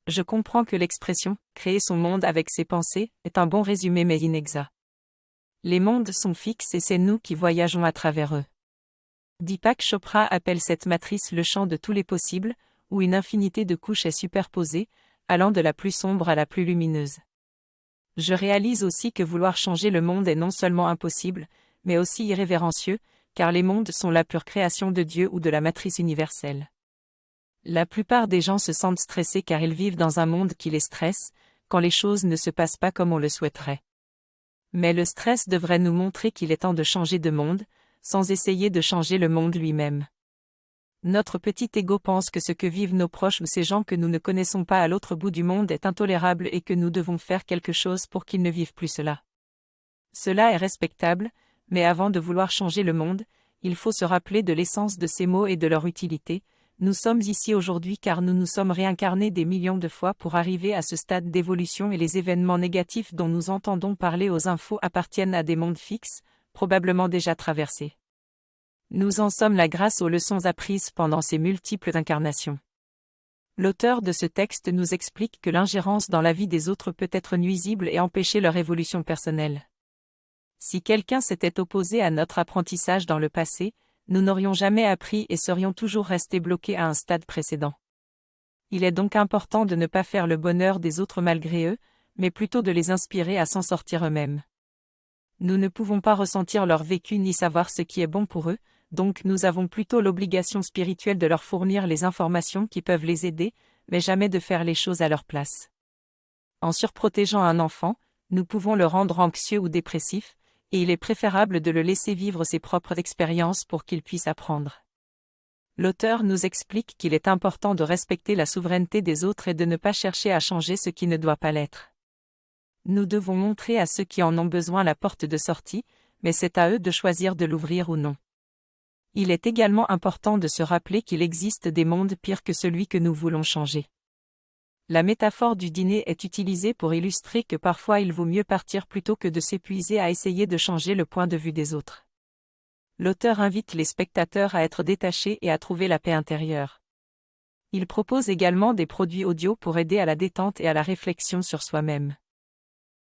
Je comprends que l'expression « créer son monde avec ses pensées » est un bon résumé mais inexact. Les mondes sont fixes et c'est nous qui voyageons à travers eux. Deepak Chopra appelle cette matrice le champ de tous les possibles, où une infinité de couches est superposée, allant de la plus sombre à la plus lumineuse. Je réalise aussi que vouloir changer le monde est non seulement impossible, mais aussi irrévérencieux, car les mondes sont la pure création de Dieu ou de la matrice universelle. La plupart des gens se sentent stressés car ils vivent dans un monde qui les stresse, quand les choses ne se passent pas comme on le souhaiterait. Mais le stress devrait nous montrer qu'il est temps de changer de monde, sans essayer de changer le monde lui-même. Notre petit ego pense que ce que vivent nos proches ou ces gens que nous ne connaissons pas à l'autre bout du monde est intolérable et que nous devons faire quelque chose pour qu'ils ne vivent plus cela. Cela est respectable, mais avant de vouloir changer le monde, il faut se rappeler de l'essence de ces mots et de leur utilité. Nous sommes ici aujourd'hui car nous nous sommes réincarnés des millions de fois pour arriver à ce stade d'évolution et les événements négatifs dont nous entendons parler aux infos appartiennent à des mondes fixes, probablement déjà traversés. Nous en sommes là grâce aux leçons apprises pendant ces multiples incarnations. L'auteur de ce texte nous explique que l'ingérence dans la vie des autres peut être nuisible et empêcher leur évolution personnelle. Si quelqu'un s'était opposé à notre apprentissage dans le passé, nous n'aurions jamais appris et serions toujours restés bloqués à un stade précédent. Il est donc important de ne pas faire le bonheur des autres malgré eux, mais plutôt de les inspirer à s'en sortir eux-mêmes. Nous ne pouvons pas ressentir leur vécu ni savoir ce qui est bon pour eux, donc nous avons plutôt l'obligation spirituelle de leur fournir les informations qui peuvent les aider, mais jamais de faire les choses à leur place. En surprotégeant un enfant, nous pouvons le rendre anxieux ou dépressif, et il est préférable de le laisser vivre ses propres expériences pour qu'il puisse apprendre. L'auteur nous explique qu'il est important de respecter la souveraineté des autres et de ne pas chercher à changer ce qui ne doit pas l'être. Nous devons montrer à ceux qui en ont besoin la porte de sortie, mais c'est à eux de choisir de l'ouvrir ou non. Il est également important de se rappeler qu'il existe des mondes pires que celui que nous voulons changer. La métaphore du dîner est utilisée pour illustrer que parfois il vaut mieux partir plutôt que de s'épuiser à essayer de changer le point de vue des autres. L'auteur invite les spectateurs à être détachés et à trouver la paix intérieure. Il propose également des produits audio pour aider à la détente et à la réflexion sur soi-même.